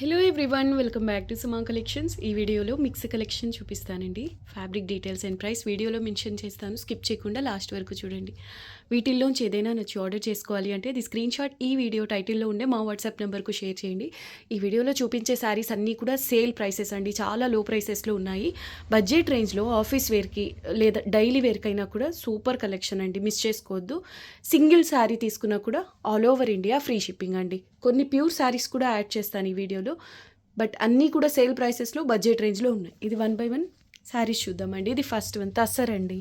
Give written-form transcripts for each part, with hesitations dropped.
Hello everyone, welcome back to Suma collections. ఈ వీడియోలో mix collection చూపిస్తానండి. ఫ్యాబ్రిక్ డీటెయిల్స్ అండ్ ప్రైస్ వీడియోలో mention చేస్తాను, స్కిప్ చేయకుండా లాస్ట్ వరకు చూడండి. వీటిల్లోంచి ఏదైనా నచ్చి ఆర్డర్ చేసుకోవాలి అంటే అది స్క్రీన్ షాట్ ఈ వీడియో టైటిల్లో ఉండే మా వాట్సాప్ నెంబర్కు షేర్ చేయండి. ఈ వీడియోలో చూపించే శారీస్ అన్నీ కూడా సేల్ ప్రైసెస్ అండి, చాలా లో ప్రైసెస్లో ఉన్నాయి. బడ్జెట్ రేంజ్లో ఆఫీస్ వేర్కి లేదా డైలీ వేర్కైనా కూడా సూపర్ కలెక్షన్ అండి, మిస్ చేసుకోవద్దు. సింగిల్ శారీ తీసుకున్నా కూడా all over India free shipping అండి. కొన్ని ప్యూర్ శారీస్ కూడా యాడ్ చేస్తాను ఈ వీడియోలో, బట్ అన్నీ కూడా సేల్ ప్రైసెస్లో బడ్జెట్ రేంజ్లో ఉన్నాయి. ఇది 1 by 1 శారీస్ చూద్దామండి. ఇది ఫస్ట్ వన్ తస్సర్ అండి.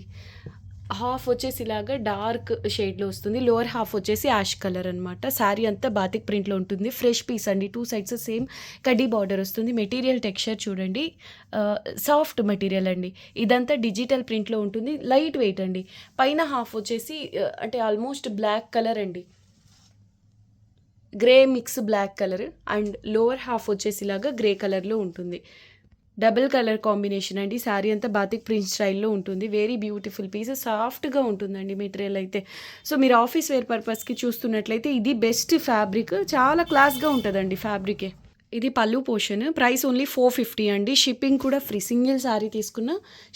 హాఫ్ వచ్చేసి ఇలాగా డార్క్ షేడ్లో వస్తుంది, లోవర్ హాఫ్ వచ్చేసి యాష్ కలర్ అనమాట. శారీ అంతా బాతిక్ ప్రింట్లో ఉంటుంది. ఫ్రెష్ పీస్ అండి, 2 sides సేమ్ కడ్డీ బార్డర్ వస్తుంది. మెటీరియల్ టెక్స్చర్ చూడండి, సాఫ్ట్ మెటీరియల్ అండి. ఇదంతా డిజిటల్ ప్రింట్లో ఉంటుంది, లైట్ వెయిట్ అండి. పైన హాఫ్ వచ్చేసి అంటే ఆల్మోస్ట్ బ్లాక్ కలర్ అండి, grey mix black colour, and lower half వచ్చేసి ఇలాగా గ్రే కలర్లో ఉంటుంది. డబుల్ కలర్ కాంబినేషన్ అండి. శారీ అంతా బాతిక్ ప్రింట్ స్టైల్లో ఉంటుంది. వెరీ బ్యూటిఫుల్ పీస్, సాఫ్ట్గా ఉంటుందండి మెటీరియల్ అయితే. సో మీరు ఆఫీస్ వేర్ పర్పస్కి చూస్తున్నట్లయితే ఇది బెస్ట్ ఫ్యాబ్రిక్, చాలా క్లాస్గా ఉంటుందండి ఫ్యాబ్రికే. ఇది పళ్ళు పోర్షన్, ప్రైస్ ఓన్లీ 450 అండి. షిప్పింగ్ కూడా ఫ్రీ, సింగిల్ శారీ తీసుకున్న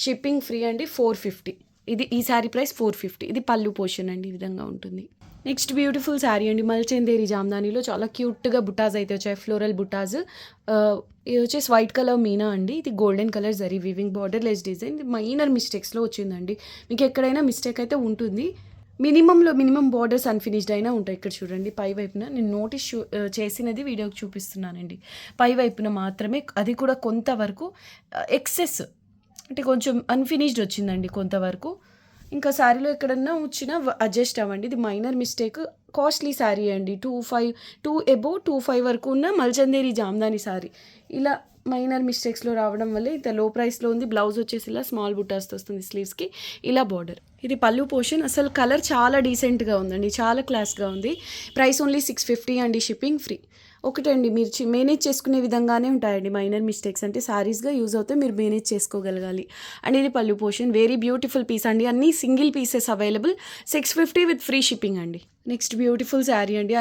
షిప్పింగ్ ఫ్రీ అండి. 450 ఇది, ఈ శారీ ప్రైస్ 450. ఇది పళ్ళు పోర్షన్ అండి, ఈ విధంగా ఉంటుంది. నెక్స్ట్ బ్యూటిఫుల్ శారీ అండి, మల్చందేరి జామ్దానిలో చాలా క్యూట్గా బుటాస్ అయితే వచ్చాయి, ఫ్లోరల్ బుటాస్. ఇది వచ్చేసి వైట్ కలర్ మీనా అండి, ఇది golden colour zari weaving, border less design. ఇది మైనర్ మిస్టేక్స్లో వచ్చిందండి, మీకు ఎక్కడైనా మిస్టేక్ అయితే ఉంటుంది. మినిమం బార్డర్స్ అన్ఫినిష్డ్ అయినా ఉంటాయి. ఇక్కడ చూడండి పై వైపున నేను నోటీస్ చేసినది వీడియోకి చూపిస్తున్నానండి. పై వైపున మాత్రమే, అది కూడా కొంతవరకు ఎక్సెస్ అంటే కొంచెం అన్ఫినిష్డ్ వచ్చిందండి కొంతవరకు. ఇంకా శారీలో ఎక్కడన్నా వచ్చినా అడ్జస్ట్ అవ్వండి, ఇది మైనర్ మిస్టేక్. కాస్ట్లీ శారీ అండి, 2,500 వరకు ఉన్న మల్చందేరి జామ్దాని శారీ. ఇలా మైనర్ మిస్టేక్స్లో రావడం వల్ల ఇంత లో ప్రైస్లో ఉంది. బ్లౌజ్ వచ్చేసి ఇలా స్మాల్ బుటాస్తో వస్తుంది, స్లీవ్స్కి ఇలా బార్డర్. ఇది పళ్ళు పోర్షన్. అసలు కలర్ చాలా డీసెంట్గా ఉందండి, చాలా క్లాస్గా ఉంది. ప్రైస్ ఓన్లీ 650 అండి, షిప్పింగ్ ఫ్రీ. ఒకటండి, మీరు మేనేజ్ చేసుకునే విధంగానే ఉంటాయండి. మైనర్ మిస్టేక్స్ అంటే శారీస్గా యూజ్ అవుతే మీరు మేనేజ్ చేసుకోగలగాలి. అండ్ ఇది పళ్ళు పోర్షన్, వెరీ బ్యూటిఫుల్ పీస్ అండి. అన్నీ single pieces available, 650 with free shipping అండి. నెక్స్ట్ బ్యూటిఫుల్ శారీ అండి,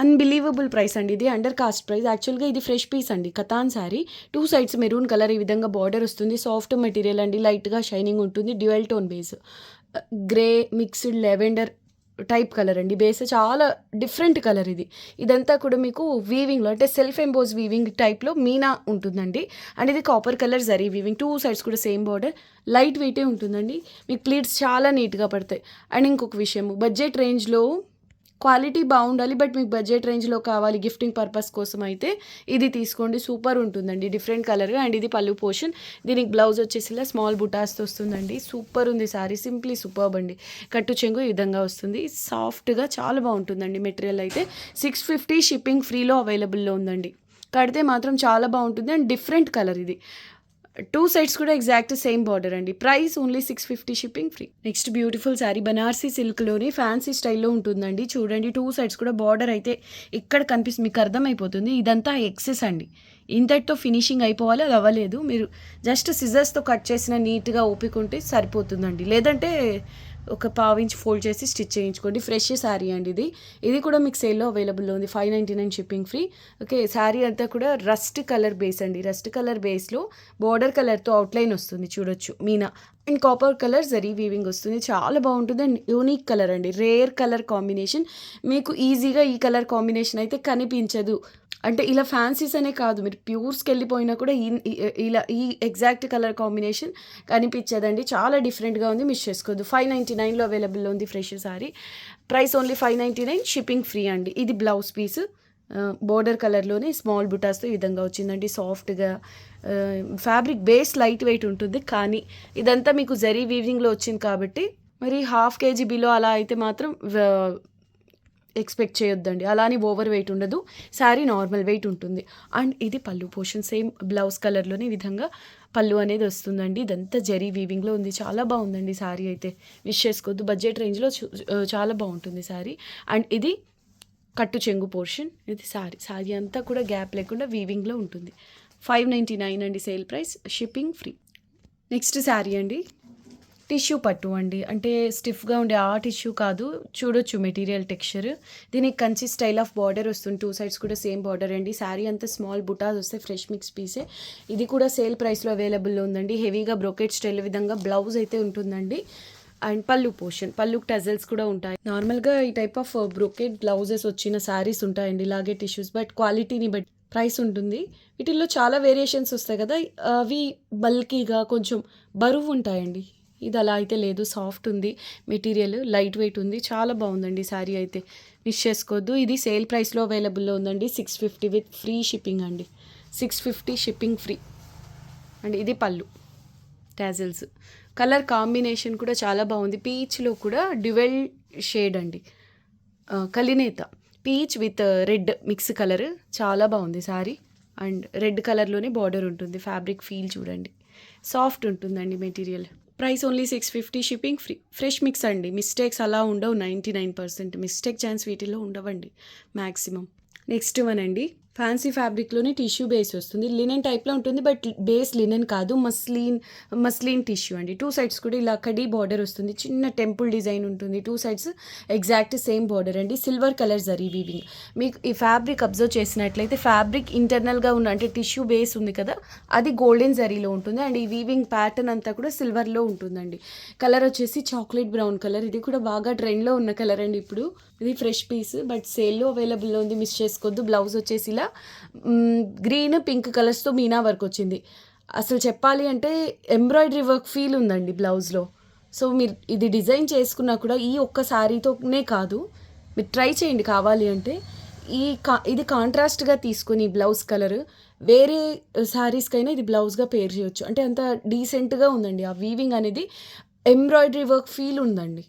అన్బిలీవబుల్ ప్రైస్ అండి. ఇది అండర్ కాస్ట్ ప్రైస్. యాక్చువల్గా ఇది ఫ్రెష్ పీస్ అండి, katan sari. 2 sides maroon colour, ఈ విధంగా బార్డర్ వస్తుంది. సాఫ్ట్ మెటీరియల్ అండి, లైట్గా షైనింగ్ ఉంటుంది. Dual tone base, grey mixed lavender type colour అండి. బేస్ చాలా డిఫరెంట్ కలర్ ఇది. ఇదంతా కూడా మీకు వీవింగ్లో అంటే సెల్ఫ్ ఎంబోజ్ వీవింగ్ టైప్లో మీనా ఉంటుందండి. అండ్ ఇది copper colour zari weaving, 2 sides కూడా సేమ్ బార్డర్. లైట్ వెయిటే ఉంటుందండి, మీకు ప్లీట్స్ చాలా నీట్గా పడతాయి. అండ్ ఇంకొక విషయం, బడ్జెట్ రేంజ్లో క్వాలిటీ బాగుండాలి, బట్ మీకు బడ్జెట్ రేంజ్లో కావాలి గిఫ్టింగ్ పర్పస్ కోసం అయితే ఇది తీసుకోండి, సూపర్ ఉంటుందండి. Different colour. అండ్ ఇది పళ్ళు పోర్షన్, దీనికి బ్లౌజ్ వచ్చేసి ఇలా స్మాల్ బుటాస్తో వస్తుందండి. సూపర్ ఉంది శారీ, సింప్లీ సూపర్బ్ అండి. కట్టు చెంగు ఈ విధంగా వస్తుంది, సాఫ్ట్గా చాలా బాగుంటుందండి. మెటీరియల్ అయితే 650, షిప్పింగ్ ఫ్రీలో అవైలబుల్లో ఉందండి. కడితే మాత్రం చాలా బాగుంటుంది. అండ్ డిఫరెంట్ కలర్ ఇది, 2 sides కూడా ఎగ్జాక్ట్ సేమ్ బార్డర్ అండి. Price only 650, shipping free. Next beautiful saree, Banarasi సిల్క్లోని ఫ్యాన్సీ స్టైల్లో ఉంటుందండి. చూడండి 2 sides కూడా బార్డర్ అయితే ఇక్కడ కనిపిస్తుంది, మీకు అర్థమైపోతుంది. ఇదంతా ఎక్సెస్ అండి, ఇంతటితో ఫినిషింగ్ అయిపోవాలి, అది అవ్వలేదు. మీరు జస్ట్ సిజర్స్తో కట్ చేసిన నీట్గా ఓపికంటే సరిపోతుందండి, లేదంటే ఒక పావించి ఫోల్డ్ చేసి స్టిచ్ చేయించుకోండి. ఫ్రెష్ శారీ అండి ఇది. ఇది కూడా మీకు సేల్లో అవైలబుల్లో ఉంది, 599 షిప్పింగ్ ఫ్రీ. ఓకే, శారీ అంతా కూడా రస్ట్ కలర్ బేస్ అండి. రస్ట్ కలర్ బేస్లో బార్డర్ కలర్తో అవుట్లైన్ వస్తుంది, చూడొచ్చు Meena. And copper colour zari weaving వస్తుంది, చాలా బాగుంటుంది. అండ్ యూనిక్ కలర్ అండి, రేర్ కలర్ కాంబినేషన్. మీకు ఈజీగా ఈ కలర్ కాంబినేషన్ అయితే కనిపించదు. అంటే ఇలా ఫ్యాన్సీస్ అనే కాదు, మీరు ప్యూర్స్కి వెళ్ళిపోయినా కూడా ఇలా ఈ ఎగ్జాక్ట్ కలర్ కాంబినేషన్ కనిపించదండి. చాలా డిఫరెంట్గా ఉంది, మిస్ చేసుకోవద్దు. 599లో అవైలబుల్లో ఉంది fresh sari. Price only 599, shipping free అండి. ఇది బ్లౌజ్ పీస్, బోర్డర్ కలర్లోనే స్మాల్ బుటాస్తో ఈ విధంగా వచ్చిందండి. సాఫ్ట్గా ఫ్యాబ్రిక్ బేస్ లైట్ వెయిట్ ఉంటుంది, కానీ ఇదంతా మీకు జరీ వీవింగ్లో వచ్చింది కాబట్టి మరి 1/2 kg బిలో అలా అయితే మాత్రం ఎక్స్పెక్ట్ చేయొద్దండి. అలానే ఓవర్ వెయిట్ ఉండదు, శారీ నార్మల్ వెయిట్ ఉంటుంది. అండ్ ఇది పళ్ళు పోర్షన్, సేమ్ బ్లౌజ్ కలర్లోనే ఈ విధంగా పళ్ళు అనేది వస్తుందండి. ఇదంతా జరీ వీవింగ్లో ఉంది, చాలా బాగుందండి శారీ అయితే, మిస్ చేసుకోవద్దు. బడ్జెట్ రేంజ్లో చాలా బాగుంటుంది శారీ. అండ్ ఇది కట్టు చెంగు పోర్షన్, ఇది శారీ అంతా కూడా గ్యాప్ లేకుండా వీవింగ్లో ఉంటుంది. 599 అండి sale price, shipping free. Next sari అండి, టిష్యూ పట్టు అండి. అంటే స్టిఫ్‌గా ఉండే ఆ టిష్యూ కాదు. చూడొచ్చు మెటీరియల్ టెక్స్చర్. దీనికి కంచి స్టైల్ ఆఫ్ బార్డర్ వస్తుంది. 2 సైడ్స్ కూడా సేమ్ బార్డర్ అండి. శారీ అంతా స్మాల్ బుటాస్ వస్తాయి. ఫ్రెష్ మిక్స్ పీసే. ఇది కూడా సేల్ ప్రైస్‌లో అవైలబుల్‌లో ఉందండి. హెవీగా బ్రోకెట్ స్టైల్ విధంగా బ్లౌజ్ అయితే ఉంటుందండి. అండ్ పళ్ళు పోర్షన్. పళ్ళుకి టజల్స్ కూడా ఉంటాయి. నార్మల్‌గా ఈ టైప్ ఆఫ్ బ్రోకెట్ బ్లౌజెస్ వచ్చిన శారీస్ ఉంటాయండి. ఇలాగే టిష్యూస్ బట్ క్వాలిటీని బట్టి ప్రైస్ ఉంటుంది. వీటిల్లో చాలా వేరియేషన్స్ వస్తాయి కదా! అవి బల్కీగా కొంచెం బరువు ఉంటాయండి. ఇది అలా అయితే లేదు. సాఫ్ట్ ఉంది మెటీరియల్. లైట్ వెయిట్ ఉంది. చాలా బాగుందండి శారీ అయితే. మిస్ చేసుకోవద్దు. ఇది సేల్ ప్రైస్‌లో అవైలబుల్‌లో ఉందండి. 650 విత్ ఫ్రీ షిప్పింగ్ అండి. 650 షిప్పింగ్ ఫ్రీ. అండ్ ఇది పళ్ళు. టాజిల్స్. కలర్ కాంబినేషన్ కూడా చాలా బాగుంది. పీచ్‌లో కూడా డ్యువెల్ షేడ్ అండి. కలినేత. Peach with red mix colour. చాలా బాగుంది శారీ. అండ్ రెడ్ కలర్‌లోనే బార్డర్ ఉంటుంది. ఫ్యాబ్రిక్ ఫీల్ చూడండి. సాఫ్ట్ ఉంటుందండి material. Price only 650 shipping free. Fresh mix అండి. మిస్టేక్స్ అలా ఉండవు. 99% మిస్టేక్ ఛాన్స్ వీటిలో ఉండవండి మ్యాక్సిమం. నెక్స్ట్ వన్ అండి. ఫ్యాన్సీ ఫ్యాబ్రిక్లోనే టిష్యూ బేస్ వస్తుంది. లినెన్ టైప్లో ఉంటుంది బట్ బేస్ లినెన్ కాదు. మస్లిన్ టిష్యూ అండి. 2 సైడ్స్ కూడా ఇలా కడీ బార్డర్ వస్తుంది. చిన్న టెంపుల్ డిజైన్ ఉంటుంది. 2 సైడ్స్ ఎగ్జాక్ట్ సేమ్ బార్డర్ అండి. Silver colour zari weaving. మీకు ఈ ఫ్యాబ్రిక్ అబ్జర్వ్ చేసినట్లయితే ఫ్యాబ్రిక్ ఇంటర్నల్గా ఉన్న అంటే టిష్యూ బేస్ ఉంది కదా, అది గోల్డెన్ జరీలో ఉంటుంది. అండ్ ఈ వీవింగ్ ప్యాటర్న్ అంతా కూడా సిల్వర్లో ఉంటుందండి. కలర్ వచ్చేసి చాక్లెట్ బ్రౌన్ కలర్. ఇది కూడా బాగా ట్రెండ్లో ఉన్న కలర్ అండి ఇప్పుడు. ఇది ఫ్రెష్ పీస్ బట్ సేల్లో అవైలబుల్లో ఉంది. మిస్ చేసుకోవద్దు. బ్లౌజ్ వచ్చేసి ఇలా గ్రీన్ పింక్ కలర్స్తో మీనా వర్క్ వచ్చింది. అసలు చెప్పాలి అంటే ఎంబ్రాయిడరీ వర్క్ ఫీల్ ఉందండి బ్లౌజ్లో. సో మీరు ఇది డిజైన్ చేసుకున్నా కూడా ఈ ఒక్క శారీతోనే కాదు, మీరు ట్రై చేయండి కావాలి అంటే. ఇది కాంట్రాస్ట్గా తీసుకొని బ్లౌజ్ కలర్ వేరే శారీస్కైనా ఇది బ్లౌజ్గా పేర్ చేయొచ్చు. అంటే అంత డీసెంట్గా ఉందండి. ఆ వీవింగ్ అనేది ఎంబ్రాయిడరీ వర్క్ ఫీల్ ఉందండి.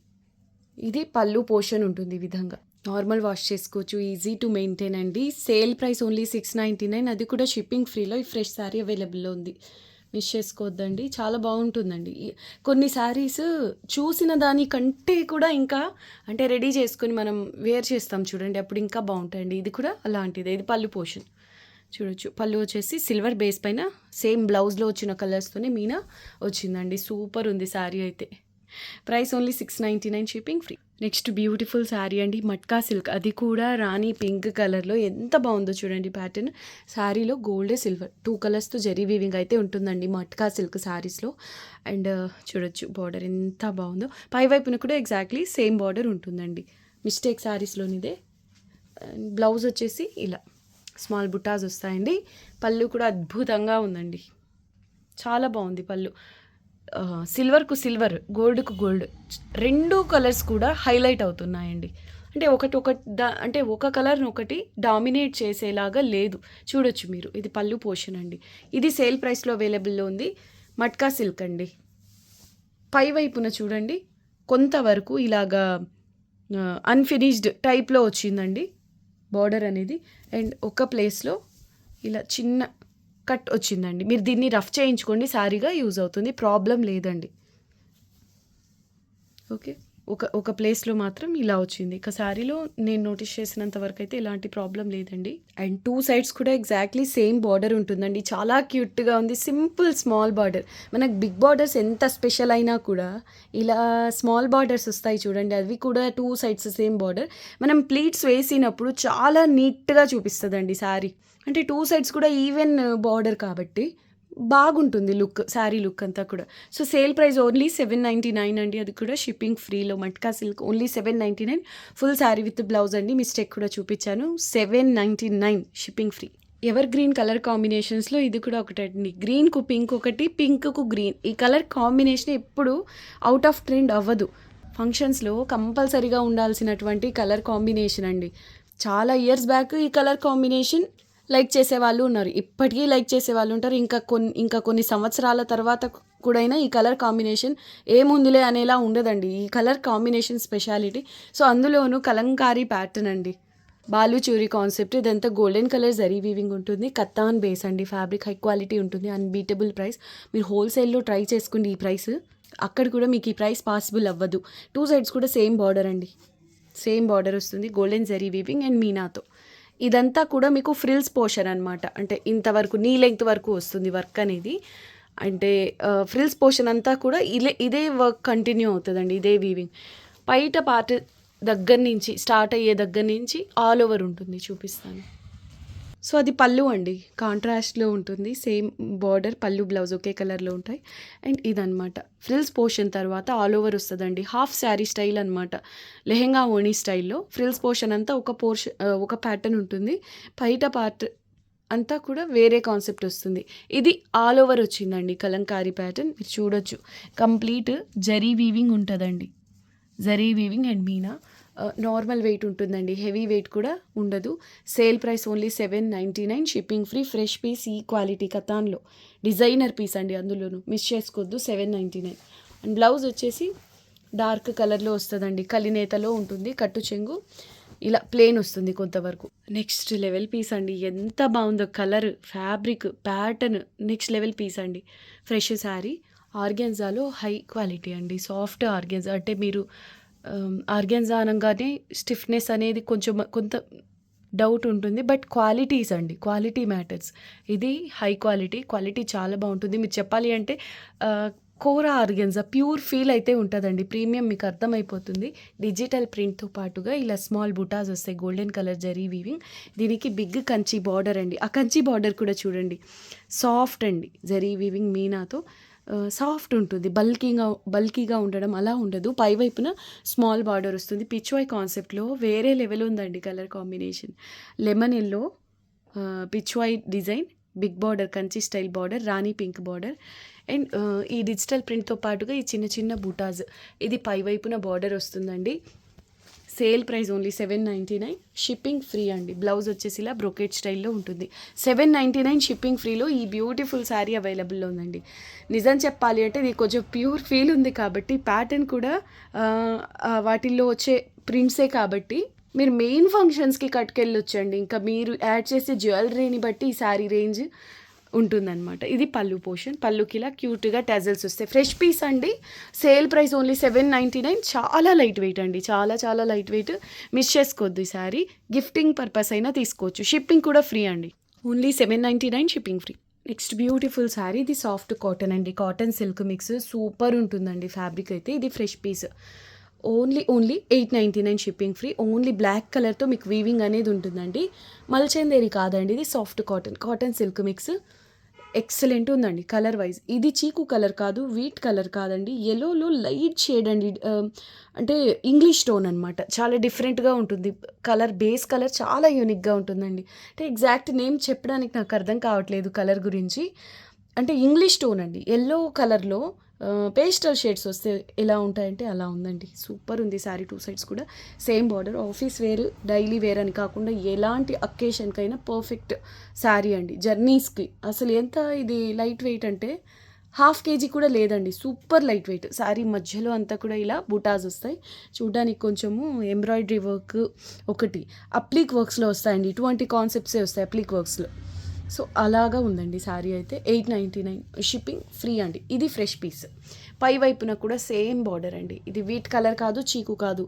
ఇది పళ్ళు పోర్షన్ ఉంటుంది ఈ విధంగా. నార్మల్ వాష్ చేసుకోవచ్చు. ఈజీ టు మెయింటైన్ అండి. Sale price only 699. అది కూడా షిప్పింగ్ ఫ్రీలో ఈ ఫ్రెష్ శారీ అవైలబుల్లో ఉంది. మిస్ చేసుకోవద్దండి. చాలా బాగుంటుందండి. కొన్ని శారీస్ చూసిన దానికంటే కూడా ఇంకా అంటే రెడీ చేసుకొని మనం వేర్ చేస్తాం చూడండి, అప్పుడు ఇంకా బాగుంటాయండి. ఇది కూడా అలాంటిదే. ఇది పళ్ళు పోర్షన్ చూడొచ్చు. పళ్ళు వచ్చేసి సిల్వర్ బేస్ పైన సేమ్ బ్లౌజ్లో వచ్చిన కలర్స్తోనే మీనా వచ్చిందండి. సూపర్ ఉంది శారీ అయితే. Price only 699 shipping free. Next beautiful sari అండి. మట్కా సిల్క్. అది కూడా రాణి పింక్ కలర్లో ఎంత బాగుందో చూడండి ప్యాటర్న్. శారీలో గోల్డ్ సిల్వర్ 2 కలర్స్తో జరీ వీవింగ్ అయితే ఉంటుందండి మట్కా సిల్క్ శారీస్లో. అండ్ చూడొచ్చు బార్డర్ ఎంత బాగుందో. పై వైపున కూడా ఎగ్జాక్ట్లీ సేమ్ బార్డర్ ఉంటుందండి. మిస్టేక్ శారీస్లోనిదే. బ్లౌజ్ వచ్చేసి ఇలా స్మాల్ బుట్టాస్ వస్తాయండి. పళ్ళు కూడా అద్భుతంగా ఉందండి. చాలా బాగుంది పళ్ళు. సిల్వర్కు సిల్వర్, గోల్డ్కు గోల్డ్ 2 కలర్స్ కూడా హైలైట్ అవుతున్నాయండి. అంటే అంటే ఒక కలర్ని ఒకటి డామినేట్ చేసేలాగా లేదు. చూడొచ్చు మీరు. ఇది పళ్ళు పోర్షన్ అండి. ఇది సేల్ ప్రైస్లో అవైలబుల్లో ఉంది. మట్కా సిల్క్ అండి. పై వైపున చూడండి కొంతవరకు ఇలాగా అన్ఫినిష్డ్ టైప్లో వచ్చిందండి బార్డర్ అనేది. అండ్ ఒక ప్లేస్లో ఇలా చిన్న కట్ వచ్చిందండి. మీరు దీన్ని రఫ్ చేయించుకోండి, శారీగా యూజ్ అవుతుంది. ప్రాబ్లం లేదండి. ఓకే. ఒక ప్లేస్లో మాత్రం ఇలా వచ్చింది. ఇక శారీలో నేను నోటీస్ చేసినంత వరకు అయితే ఎలాంటి ప్రాబ్లం లేదండి. అండ్ 2 సైడ్స్ కూడా ఎగ్జాక్ట్లీ సేమ్ బార్డర్ ఉంటుందండి. చాలా క్యూట్గా ఉంది. Simple small border. మనకు బిగ్ బార్డర్స్ ఎంత స్పెషల్ అయినా కూడా ఇలా స్మాల్ బార్డర్స్ వస్తాయి చూడండి. అవి కూడా 2 సైడ్స్ సేమ్ బార్డర్. మనం ప్లీట్స్ వేసినప్పుడు చాలా నీట్గా చూపిస్తుందండి శారీ. అంటే 2 సైడ్స్ కూడా ఈవెన్ బార్డర్ కాబట్టి బాగుంటుంది లుక్, శారీ లుక్ అంతా కూడా. సో సేల్ ప్రైస్ ఓన్లీ 799 అండి. అది కూడా షిప్పింగ్ ఫ్రీలో. Matka silk only 799. Full saree with blouse అండి. మిస్టేక్ కూడా చూపించాను. 799 shipping free. Evergreen colour కాంబినేషన్స్లో ఇది కూడా ఒకటండి. గ్రీన్కు పింక్ ఒకటి, పింక్కు గ్రీన్. ఈ కలర్ కాంబినేషన్ ఎప్పుడు అవుట్ ఆఫ్ ట్రెండ్ అవ్వదు. ఫంక్షన్స్లో కంపల్సరీగా ఉండాల్సినటువంటి కలర్ కాంబినేషన్ అండి. చాలా ఇయర్స్ బ్యాక్ ఈ కలర్ కాంబినేషన్ లైక్ చేసేవాళ్ళు ఉన్నారు. ఇప్పటికీ లైక్ చేసేవాళ్ళు ఉంటారు. ఇంకా కొన్ని సంవత్సరాల తర్వాత కూడా ఈ కలర్ కాంబినేషన్ ఏముందిలే అనేలా ఉండదండి. ఈ కలర్ కాంబినేషన్ స్పెషాలిటీ. సో అందులోనూ కలంకారీ ప్యాటర్న్ అండి. బాలు చూరీ కాన్సెప్ట్. ఇదంతా గోల్డెన్ కలర్ జరీ వీవింగ్ ఉంటుంది. కత్తాన్ బేస్ అండి. ఫ్యాబ్రిక్ హై క్వాలిటీ ఉంటుంది. Unbeatable price. మీరు హోల్సేల్లో ట్రై చేసుకోండి ఈ ప్రైస్. అక్కడ కూడా మీకు ఈ ప్రైస్ పాసిబుల్ అవ్వదు. 2 సైడ్స్ కూడా సేమ్ బార్డర్ అండి. సేమ్ బార్డర్ వస్తుంది. గోల్డెన్ జరీ వీవింగ్ అండ్ మీనాతో. ఇదంతా కూడా మీకు ఫ్రిల్స్ పోర్షన్ అనమాట. అంటే ఇంతవరకు నీ లెంగ్త్ వరకు వస్తుంది వర్క్ అనేది. అంటే ఫ్రిల్స్ పోర్షన్ అంతా కూడా ఇదే వర్క్ కంటిన్యూ అవుతుందండి, ఇదే వీవింగ్. బయట పార్ట్ దగ్గర నుంచి స్టార్ట్ అయ్యే దగ్గర నుంచి ఆల్ ఓవర్ ఉంటుంది, చూపిస్తాను. సో అది పళ్ళు అండి, కాంట్రాస్ట్లో ఉంటుంది, సేమ్ బార్డర్, పళ్ళు బ్లౌజ్ ఒకే కలర్లో ఉంటాయి. అండ్ ఇదనమాట ఫ్రిల్స్ పోర్షన్. తర్వాత ఆల్ ఓవర్ వస్తుందండి, హాఫ్ శారీ స్టైల్ అనమాట, లెహెంగా ఓణీ స్టైల్లో. ఫ్రిల్స్ పోర్షన్ అంతా ఒక ప్యాటర్న్ ఉంటుంది, బయట పార్ట్ అంతా కూడా వేరే కాన్సెప్ట్ వస్తుంది. ఇది ఆల్ ఓవర్ వచ్చిందండి, కలంకారీ ప్యాటర్న్. మీరు చూడొచ్చు, కంప్లీట్ జరీ వీవింగ్ ఉంటుందండి, zari weaving and meena. Normal weight ఉంటుందండి, హెవీ వెయిట్ కూడా ఉండదు. Sale price only 799, shipping free. Fresh piece, ఈ క్వాలిటీ కతాన్లో, డిజైనర్ పీస్ అండి, అందులోనూ మిస్ చేసుకోవద్దు. 799. అండ్ బ్లౌజ్ వచ్చేసి డార్క్ కలర్లో వస్తుందండి, కలినేతలో ఉంటుంది, కట్టు చెంగు ఇలా ప్లెయిన్ వస్తుంది కొంతవరకు. నెక్స్ట్ లెవెల్ పీస్ అండి, ఎంత బాగుందో colour, fabric, pattern, next level piece అండి. ఫ్రెష్ శారీ, ఆర్గెన్జాలో హై క్వాలిటీ అండి, సాఫ్ట్ ఆర్గెన్జా. అంటే మీరు ఆర్గెన్జా అనగానే స్టిఫ్నెస్ అనేది కొంత డౌట్ ఉంటుంది, బట్ క్వాలిటీస్ అండి, క్వాలిటీ మ్యాటర్స్. ఇది హై క్వాలిటీ చాలా బాగుంటుంది. మీరు చెప్పాలి అంటే కోరా ఆర్గెన్జా ప్యూర్ ఫీల్ అయితే ఉంటుందండి, ప్రీమియం, మీకు అర్థమైపోతుంది. డిజిటల్ ప్రింట్తో పాటుగా ఇలా స్మాల్ బుటాస్ వస్తాయి, గోల్డెన్ కలర్ జరీ వీవింగ్. దీనికి బిగ్ కంచి బార్డర్ అండి, ఆ కంచి బార్డర్ కూడా చూడండి, సాఫ్ట్ అండి, జరీ వీవింగ్ మీనాతో సాఫ్ట్ ఉంటుంది, బల్కీగా ఉండడం అలా ఉండదు. పైవైపున స్మాల్ బార్డర్ వస్తుంది, పిచ్వాయ్ కాన్సెప్ట్లో వేరే లెవెల్ ఉందండి colour combination. Lemon yellow, pichwai design, big border, Kanchi style border, rani pink border. And ఈ డిజిటల్ ప్రింట్తో పాటుగా ఈ చిన్న చిన్న బూటాస్, ఇది పైవైపున బార్డర్ వస్తుందండి. Sale price only 799, shipping free అండి. బ్లౌజ్ వచ్చేసి ఇలా బ్రోకెట్ స్టైల్లో ఉంటుంది. 799 షిప్పింగ్ ఫ్రీలో ఈ బ్యూటిఫుల్ శారీ అవైలబుల్లో ఉందండి. నిజం చెప్పాలి అంటే ఇది కొంచెం ప్యూర్ ఫీల్ ఉంది కాబట్టి, ప్యాటర్న్ కూడా వాటిల్లో వచ్చే ప్రింట్సే కాబట్టి మీరు మెయిన్ ఫంక్షన్స్కి కట్టుకెళ్ళొచ్చండి. ఇంకా మీరు యాడ్ చేసే జ్యువెలరీని బట్టి ఈ శారీ రేంజ్ ఉంటుందన్నమాట. ఇది పళ్ళు పోర్షన్, పళ్ళుకి ఇలా క్యూట్గా టజల్స్ వస్తాయి. ఫ్రెష్ పీస్ అండి, సేల్ ప్రైస్ ఓన్లీ 799. చాలా లైట్ వెయిట్ అండి, చాలా లైట్ వెయిట్, మిస్ చేసుకోవద్దు. ఈ శారీ గిఫ్టింగ్ పర్పస్ అయినా తీసుకోవచ్చు, షిప్పింగ్ కూడా ఫ్రీ అండి, only 799 shipping free. Next beautiful sari, ఇది సాఫ్ట్ కాటన్ అండి, కాటన్ సిల్క్ మిక్స్, సూపర్ ఉంటుందండి ఫ్యాబ్రిక్ అయితే. ఇది fresh piece, only 899 shipping free. Only black కలర్తో మీకు వీవింగ్ అనేది ఉంటుందండి, మల్చందేరి కాదండి, ఇది soft cotton silk mix. Excellent ఉందండి కలర్ వైజ్. ఇది చీకు కలర్ కాదు, వీట్ కలర్ కాదండి, ఎల్లోలో లైట్ షేడ్ అండి, అంటే ఇంగ్లీష్ టోన్ అనమాట, చాలా డిఫరెంట్గా ఉంటుంది కలర్, బేస్ కలర్ చాలా యూనిక్గా ఉంటుందండి. అంటే ఎగ్జాక్ట్ నేమ్ చెప్పడానికి నాకు అర్థం కావట్లేదు కలర్ గురించి. అంటే ఇంగ్లీష్ టోన్ అండి, ఎల్లో కలర్లో పేస్టల్ షేడ్స్ వస్తే ఎలా ఉంటాయంటే అలా ఉందండి, సూపర్ ఉంది శారీ. 2 సైడ్స్ కూడా same border. Office wear, daily wear అని కాకుండా ఎలాంటి అకేషన్కైనా పర్ఫెక్ట్ శారీ అండి, జర్నీస్కి. అసలు ఎంత ఇది లైట్ వెయిట్ అంటే 1/2 kg కూడా లేదండి, సూపర్ లైట్ వెయిట్. శారీ మధ్యలో అంతా కూడా ఇలా బుటాస్ వస్తాయి, చూడడానికి కొంచెము ఎంబ్రాయిడరీ వర్క్, ఒకటి అప్లిక్ వర్క్స్లో వస్తాయండి, ఇటువంటి కాన్సెప్ట్సే వస్తాయి అప్లిక్ వర్క్స్లో. సో అలాగా ఉందండి శారీ అయితే. 899 షిప్పింగ్ ఫ్రీ అండి. ఇది ఫ్రెష్ పీస్, పై వైపున కూడా సేమ్ బార్డర్ అండి. ఇది వీట్ కలర్ కాదు, చీకు కాదు,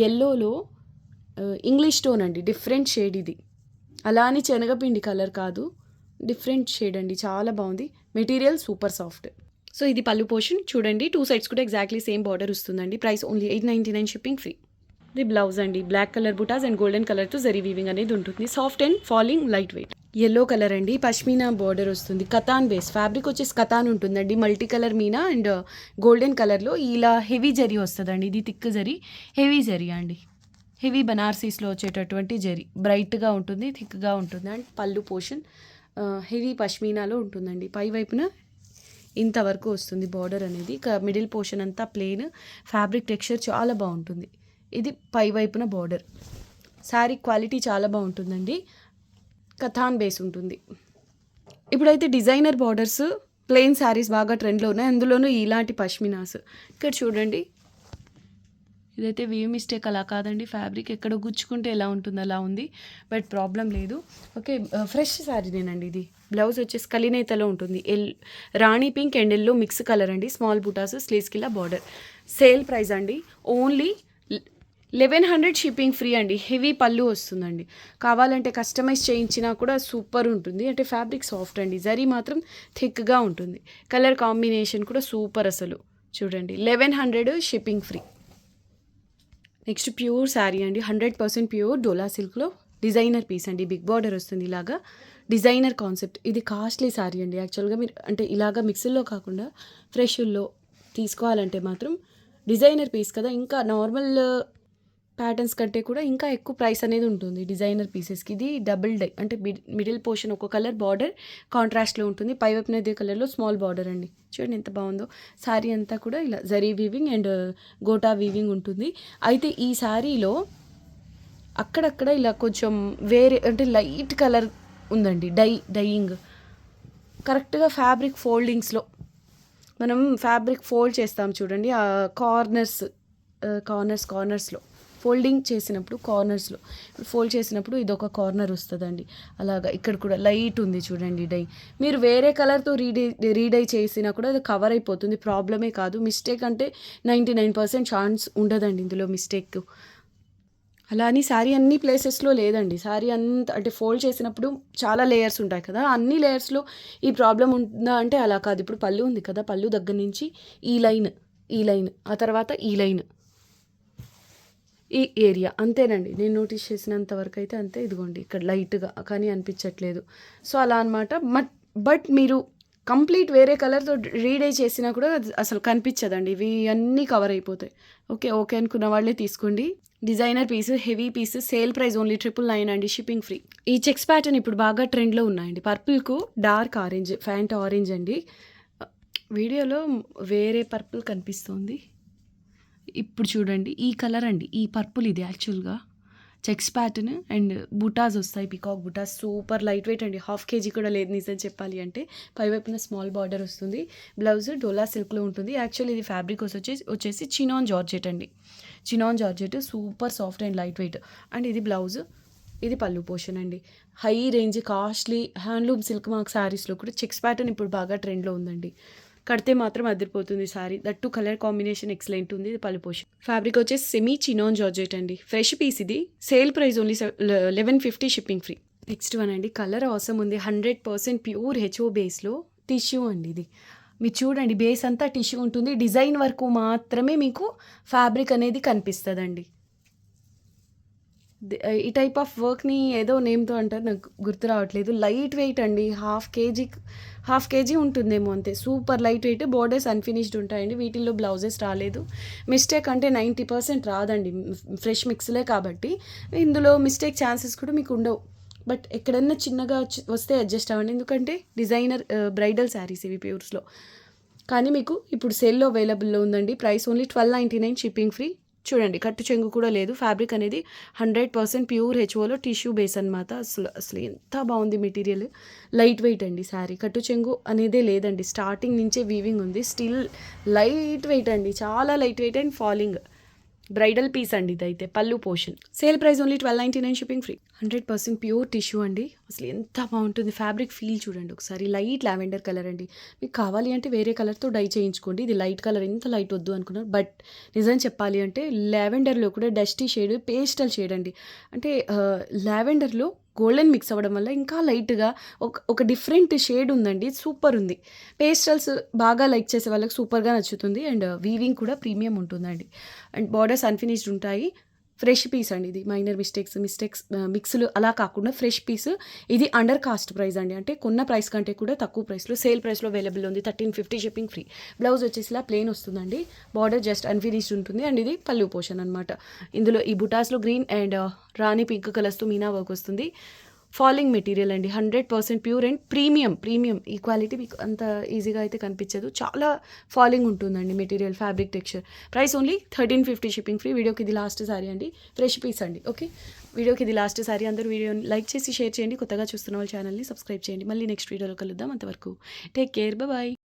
ఎల్లోలో ఇంగ్లీష్ టోన్ అండి, డిఫరెంట్ షేడ్. ఇది అలా అని శనగపిండి కలర్ కాదు, డిఫరెంట్ షేడ్ అండి, చాలా బాగుంది. Material super soft. సో ఇది పళ్ళు పోర్షన్ చూడండి, 2 సైడ్స్ కూడా ఎగ్జాక్ట్లీ సేమ్ బార్డర్ వస్తుందండి. Price only 899 shipping free. ఇది బ్లౌజ్ అండి, బ్లాక్ కలర్ బుటాస్ అండ్ గోల్డెన్ కలర్తో జరీ వీవింగ్ అనేది ఉంటుంది, soft and falling light weight. Yellow colour అండి, పష్మీనా బార్డర్ వస్తుంది, కతాన్ బేస్, ఫ్యాబ్రిక్ వచ్చేసి కతాన్ ఉంటుందండి, multi colour Meena and golden కలర్లో ఇలా హెవీ జరీ వస్తుందండి. ఇది థిక్ జరీ, హెవీ జరీ అండి, హెవీ బనార్సీస్లో వచ్చేటటువంటి జరీ, బ్రైట్గా ఉంటుంది, థిక్గా ఉంటుంది. అండ్ పళ్ళు పోర్షన్ హెవీ పష్మీనాలో ఉంటుందండి, పై వైపున ఇంతవరకు వస్తుంది బార్డర్ అనేది. మిడిల్ పోర్షన్ అంతా ప్లెయిన్, ఫ్యాబ్రిక్ టెక్స్చర్ చాలా బాగుంటుంది. ఇది పై వైపున బార్డర్. శారీ క్వాలిటీ చాలా బాగుంటుందండి, కథాన్ బేస్ ఉంటుంది. ఇప్పుడైతే డిజైనర్ బార్డర్స్, ప్లెయిన్ శారీస్ బాగా ట్రెండ్లో ఉన్నాయి, అందులోనూ ఇలాంటి పష్మినాస్. ఇక్కడ చూడండి, ఇదైతే వీవ్ మిస్టేక్ అలా కాదండి, ఫ్యాబ్రిక్ ఎక్కడ గుచ్చుకుంటే ఎలా ఉంటుంది అలా ఉంది, బట్ ప్రాబ్లం లేదు. ఓకే, ఫ్రెష్ శారీనేనండి ఇది. బ్లౌజ్ వచ్చేసి కలినేతలో ఉంటుంది, rani pink and yellow mix colour అండి, స్మాల్ బుటాస్, స్లీవ్స్కి ఇలా బార్డర్. సేల్ ప్రైస్ అండి ఓన్లీ 1100 షిప్పింగ్ ఫ్రీ అండి. హెవీ పళ్ళు వస్తుందండి. కావాలంటే కస్టమైజ్ చేయించినా కూడా సూపర్ ఉంటుంది. అంటే ఫ్యాబ్రిక్ సాఫ్ట్ అండి. జరీ మాత్రం థిక్గా ఉంటుంది. కలర్ కాంబినేషన్ కూడా సూపర్ అసలు. చూడండి 1100 shipping free. Next pure sari అండి. 100% ప్యూర్ డోలా సిల్క్లో డిజైనర్ పీస్ అండి. బిగ్ బార్డర్ వస్తుంది ఇలాగా. Designer concept. ఇది కాస్ట్లీ శారీ అండి. యాక్చువల్గా మీరు అంటే ఇలాగా మిక్సీల్లో కాకుండా ఫ్రెష్లో తీసుకోవాలంటే మాత్రం డిజైనర్ పీస్ కదా, ఇంకా నార్మల్ ప్యాటర్న్స్ కంటే కూడా ఇంకా ఎక్కువ ప్రైస్ అనేది ఉంటుంది డిజైనర్ పీసెస్కి. ఇది డబుల్ డై అంటే మిడిల్ పోర్షన్ ఒక కలర్ బార్డర్ కాంట్రాస్ట్లో ఉంటుంది. పైవైపున ఇదే కలర్లో స్మాల్ బార్డర్ అండి. చూడండి ఎంత బాగుందో. శారీ అంతా కూడా ఇలా zari weaving and gota weaving ఉంటుంది. అయితే ఈ శారీలో అక్కడక్కడ ఇలా కొంచెం వేరే అంటే లైట్ కలర్ ఉందండి. డైయింగ్ కరెక్ట్గా ఫ్యాబ్రిక్ ఫోల్డింగ్స్లో మనం ఫ్యాబ్రిక్ ఫోల్డ్ చేస్తాం చూడండి, ఆ కార్నర్స్లో ఫోల్డింగ్ చేసినప్పుడు కార్నర్స్లో ఫోల్డ్ చేసినప్పుడు ఇదొక కార్నర్ వస్తుందండి. అలాగా ఇక్కడ కూడా లైట్ ఉంది చూడండి డై. మీరు వేరే కలర్తో రీడై చేసినా కూడా అది కవర్ అయిపోతుంది, ప్రాబ్లమే కాదు. మిస్టేక్ అంటే 99% ఛాన్స్ ఉండదండి ఇందులో మిస్టేక్. అలా అని శారీ అన్ని ప్లేసెస్లో లేదండి. శారీ అంత అంటే ఫోల్డ్ చేసినప్పుడు చాలా లేయర్స్ ఉంటాయి కదా, అన్ని లేయర్స్లో ఈ ప్రాబ్లం ఉందా అంటే అలా కాదు. ఇప్పుడు పళ్ళు ఉంది కదా, పళ్ళు దగ్గర నుంచి ఈ లైన్ ఆ తర్వాత ఈ లైన్ ఈ ఏరియా అంతేనండి. నేను నోటీస్ చేసినంత వరకు అయితే అంతే. ఇదిగోండి ఇక్కడ లైట్గా కానీ అనిపించట్లేదు. సో అలా అనమాట. బట్ మీరు కంప్లీట్ వేరే కలర్తో రీడై చేసినా కూడా అసలు కనిపించదండి. ఇవి అన్నీ కవర్ అయిపోతాయి. ఓకే అనుకున్న వాళ్ళే తీసుకోండి. Designer piece, heavy piece, sale price only 999 అండి. Shipping free. ఈ చెక్స్ ప్యాటర్న్ ఇప్పుడు బాగా ట్రెండ్లో ఉన్నాయండి. పర్పుల్కు డార్క్ ఆరెంజ్, ఫ్యాంట్ ఆరెంజ్ అండి. వీడియోలో వేరే పర్పుల్ కనిపిస్తుంది, ఇప్పుడు చూడండి ఈ కలర్ అండి. ఈ పర్పుల్ ఇది యాక్చువల్గా చెక్స్ ప్యాటర్న్ అండ్ బుటాస్ వస్తాయి, పికాక్ బుటాస్. సూపర్ లైట్ వెయిట్ అండి. 1/2 kg కూడా లేదు నిజం చెప్పాలి అంటే. పైవైపున స్మాల్ బార్డర్ వస్తుంది. బ్లౌజ్ డోలా సిల్క్లో ఉంటుంది. యాక్చువల్లీ ఇది ఫ్యాబ్రిక్ వచ్చేసి చినాన్ జార్జెట్ అండి. Chinon georgette super soft and light weight. And ఇది బ్లౌజ్, ఇది పళ్ళు పోర్షన్ అండి. High range costly handloom silk mark శారీస్లో కూడా చెక్స్ ప్యాటర్న్ ఇప్పుడు బాగా ట్రెండ్లో ఉందండి. కడితే మాత్రం అదిరిపోతుంది sari. That colour combination excellent ఉంది. ఇది పళ్ళు పోర్షన్. ఫ్యాబ్రిక్ వచ్చేసి సెమీ చినాన్ జార్జెట్ అండి. ఫ్రెష్ పీస్ ఇది. Sale price only 1150 shipping free. Next one అండి. కలర్ అవసరం ఉంది. 100% ప్యూర్ హెచ్ఓ బేస్లో టిష్యూ అండి. ఇది మీరు చూడండి, బేస్ అంతా టిష్యూ ఉంటుంది. డిజైన్ వరకు మాత్రమే మీకు ఫ్యాబ్రిక్ అనేది కనిపిస్తుందండి. ఈ టైప్ ఆఫ్ వర్క్ని ఏదో నేమ్తో అంటారు, నాకు గుర్తు రావట్లేదు. లైట్ వెయిట్ అండి. 1/2 kg ఉంటుందేమో అంతే. Super light weight. Borders unfinished ఉంటాయండి. వీటిల్లో బ్లౌజెస్ రాలేదు. మిస్టేక్ అంటే 90% రాదండి. ఫ్రెష్ మిక్స్లే కాబట్టి ఇందులో మిస్టేక్ ఛాన్సెస్ కూడా మీకు ఉండవు. బట్ ఎక్కడన్నా చిన్నగా వస్తే అడ్జస్ట్ అవ్వండి, ఎందుకంటే డిజైనర్ బ్రైడల్ శారీస్ ఇవి ప్యూర్స్లో. కానీ మీకు ఇప్పుడు సేల్లో అవైలబుల్లో ఉందండి. Price only 1299 shipping free. చూడండి కట్టు చెంగు కూడా లేదు. ఫ్యాబ్రిక్ అనేది 100% ప్యూర్ హెచ్ఓలో టిష్యూ బేస్ అనమాట. అసలు ఎంత బాగుంది మెటీరియల్. లైట్ వెయిట్ అండి శారీ. కట్టు చెంగు అనేదే లేదండి. స్టార్టింగ్ నుంచే వీవింగ్ ఉంది. స్టిల్ లైట్ వెయిట్ అండి, చాలా light weight and falling. Bridal piece అండి ఇదైతే. పళ్ళు portion. Sale price only 1299 shipping free. 100% pure tissue అండి. అసలు ఎంత బాగుంటుంది. ఫ్యాబ్రిక్ ఫీల్ చూడండి ఒకసారి. లైట్ లావెండర్ కలర్ అండి. మీకు కావాలి అంటే వేరే కలర్తో డై చేయించుకోండి. ఇది లైట్ కలర్, ఎంత లైట్ వద్దు అనుకున్నారు. బట్ నిజం చెప్పాలి అంటే లావెండర్లో కూడా డస్టీ షేడ్, పేస్టల్ షేడ్ అండి. అంటే లావెండర్లో గోల్డెన్ మిక్స్ అవ్వడం వల్ల ఇంకా లైట్గా ఒక డిఫరెంట్ షేడ్ ఉందండి. సూపర్ ఉంది. పేస్టల్స్ బాగా లైక్ చేసే వాళ్ళకి సూపర్గా నచ్చుతుంది. అండ్ వీవింగ్ కూడా ప్రీమియం ఉంటుందండి. అండ్ బార్డర్స్ అన్ఫినిష్డ్ ఉంటాయి. ఫ్రెష్ పీస్ అండి ఇది. మైనర్ మిస్టేక్స్ మిక్స్లు అలా కాకుండా ఫ్రెష్ పీస్. ఇది అండర్ కాస్ట్ ప్రైస్ అండి. అంటే కొన్న ప్రైస్ కంటే కూడా తక్కువ ప్రైస్లో సేల్ ప్రైస్లో అవైలబుల్ ఉంది. 1350 షిప్పింగ్ ఫ్రీ. బ్లౌజ్ వచ్చేసి ఇలా ప్లెయిన్ వస్తుందండి. బార్డర్ జస్ట్ అన్ఫినిష్డ్ ఉంటుంది. అండ్ ఇది పళ్ళు పోర్షన్ అనమాట. ఇందులో ఈ బుటాస్లో గ్రీన్ అండ్ రాణి పింక్ కలర్స్తో మీనా వర్క్ వస్తుంది. ఫాలింగ్ మెటీరియల్ అండి. 100% ప్యూర్ అండ్ ప్రీమియం. ఈ క్వాలిటీ మీకు అంత ఈజీగా అయితే కనిపించదు. చాలా ఫాలింగ్ ఉంటుందండి material, fabric texture. Price only 1350 shipping free. వీడియోకి ఇది లాస్ట్ సారీ అండి. ఫ్రెష్ పీస్ అండి. ఓకే, వీడియోకి ఇది లాస్ట్ సారీ. అందరూ వీడియోని లైక్ చేసి షేర్ చేయండి. కొత్తగా చూస్తున్న వాళ్ళ ఛానల్ని సబ్స్క్రైబ్ చేయండి. మళ్ళీ నెక్స్ట్ వీడియోలో కలుద్దాం. అంతవరకు టేక్ కేర్, బాయ్.